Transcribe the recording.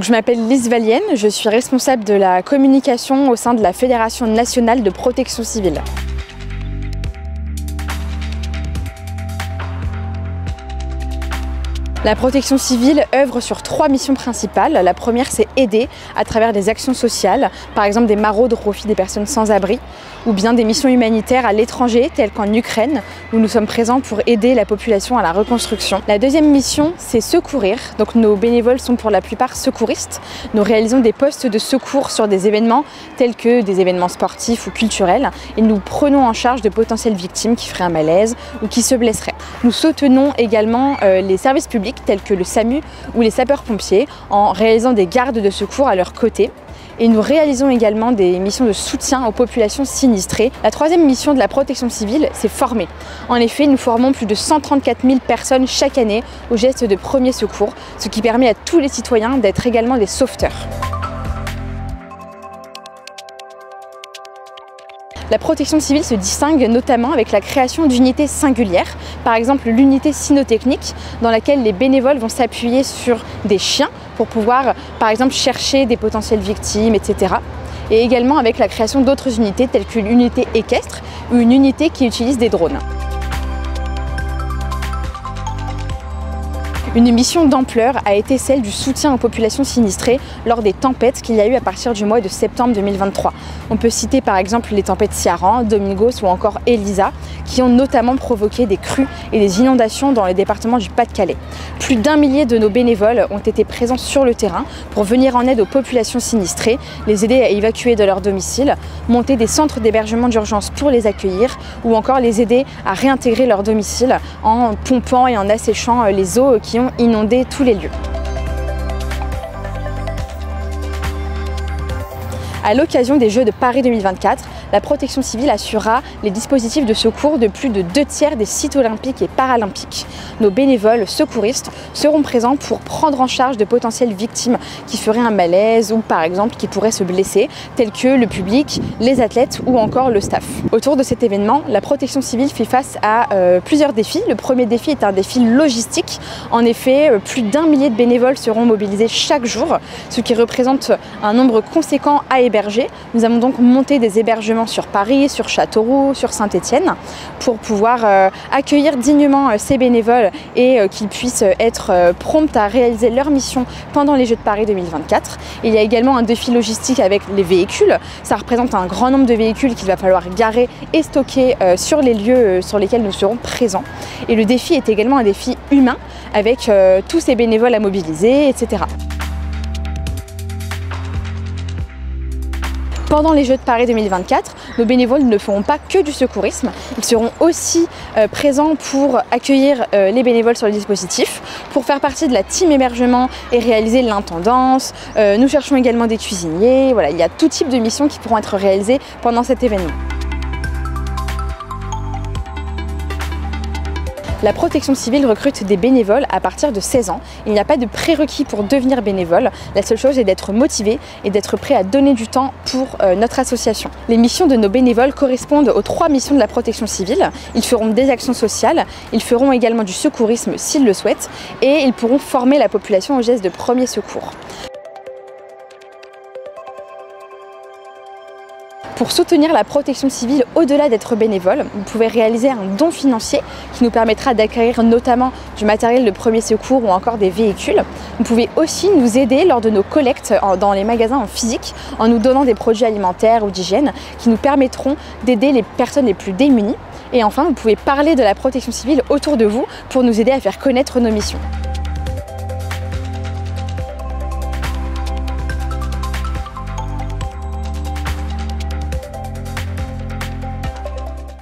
Je m'appelle Lise Valienne, je suis responsable de la communication au sein de la Fédération nationale de protection civile. La protection civile œuvre sur 3 missions principales. La première, c'est aider à travers des actions sociales, par exemple des maraudes au profit des personnes sans abri, ou bien des missions humanitaires à l'étranger, telles qu'en Ukraine, où nous sommes présents pour aider la population à la reconstruction. La deuxième mission, c'est secourir. Donc nos bénévoles sont pour la plupart secouristes. Nous réalisons des postes de secours sur des événements tels que des événements sportifs ou culturels, et nous prenons en charge de potentielles victimes qui feraient un malaise ou qui se blesseraient. Nous soutenons également les services publics tels que le SAMU ou les sapeurs-pompiers en réalisant des gardes de secours à leur côté. Et nous réalisons également des missions de soutien aux populations sinistrées. La troisième mission de la protection civile, c'est former. En effet, nous formons plus de 134 000 personnes chaque année aux gestes de premier secours, ce qui permet à tous les citoyens d'être également des sauveteurs. La protection civile se distingue notamment avec la création d'unités singulières, par exemple l'unité cynotechnique, dans laquelle les bénévoles vont s'appuyer sur des chiens pour pouvoir, par exemple, chercher des potentielles victimes, etc. Et également avec la création d'autres unités, telles qu'une unité équestre ou une unité qui utilise des drones. Une mission d'ampleur a été celle du soutien aux populations sinistrées lors des tempêtes qu'il y a eu à partir du mois de septembre 2023. On peut citer par exemple les tempêtes Ciarán, Domingos ou encore Elisa, qui ont notamment provoqué des crues et des inondations dans les départements du Pas-de-Calais. Plus d'1 millier de nos bénévoles ont été présents sur le terrain pour venir en aide aux populations sinistrées, les aider à évacuer de leur domicile, monter des centres d'hébergement d'urgence pour les accueillir ou encore les aider à réintégrer leur domicile en pompant et en asséchant les eaux qui ont inondé tous les lieux. À l'occasion des Jeux de Paris 2024, la protection civile assurera les dispositifs de secours de plus de 2/3 des sites olympiques et paralympiques. Nos bénévoles secouristes seront présents pour prendre en charge de potentielles victimes qui feraient un malaise ou par exemple qui pourraient se blesser, tels que le public, les athlètes ou encore le staff. Autour de cet événement, la protection civile fait face à plusieurs défis. Le premier défi est un défi logistique. En effet, plus d'1 millier de bénévoles seront mobilisés chaque jour, ce qui représente un nombre conséquent à héberger. Nous avons donc monté des hébergements sur Paris, sur Châteauroux, sur Saint-Étienne pour pouvoir accueillir dignement ces bénévoles et qu'ils puissent être prompts à réaliser leur mission pendant les Jeux de Paris 2024. Il y a également un défi logistique avec les véhicules. Ça représente un grand nombre de véhicules qu'il va falloir garer et stocker sur les lieux sur lesquels nous serons présents. Et le défi est également un défi humain avec tous ces bénévoles à mobiliser, etc. Pendant les Jeux de Paris 2024, nos bénévoles ne feront pas que du secourisme, ils seront aussi présents pour accueillir les bénévoles sur le dispositif, pour faire partie de la team hébergement et réaliser l'intendance. Nous cherchons également des cuisiniers, voilà, il y a tout type de missions qui pourront être réalisées pendant cet événement. La protection civile recrute des bénévoles à partir de 16 ans. Il n'y a pas de prérequis pour devenir bénévole. La seule chose est d'être motivé et d'être prêt à donner du temps pour notre association. Les missions de nos bénévoles correspondent aux 3 missions de la protection civile. Ils feront des actions sociales, ils feront également du secourisme s'ils le souhaitent et ils pourront former la population aux gestes de premier secours. Pour soutenir la protection civile au-delà d'être bénévole, vous pouvez réaliser un don financier qui nous permettra d'acquérir notamment du matériel de premier secours ou encore des véhicules. Vous pouvez aussi nous aider lors de nos collectes dans les magasins en physique en nous donnant des produits alimentaires ou d'hygiène qui nous permettront d'aider les personnes les plus démunies. Et enfin, vous pouvez parler de la protection civile autour de vous pour nous aider à faire connaître nos missions.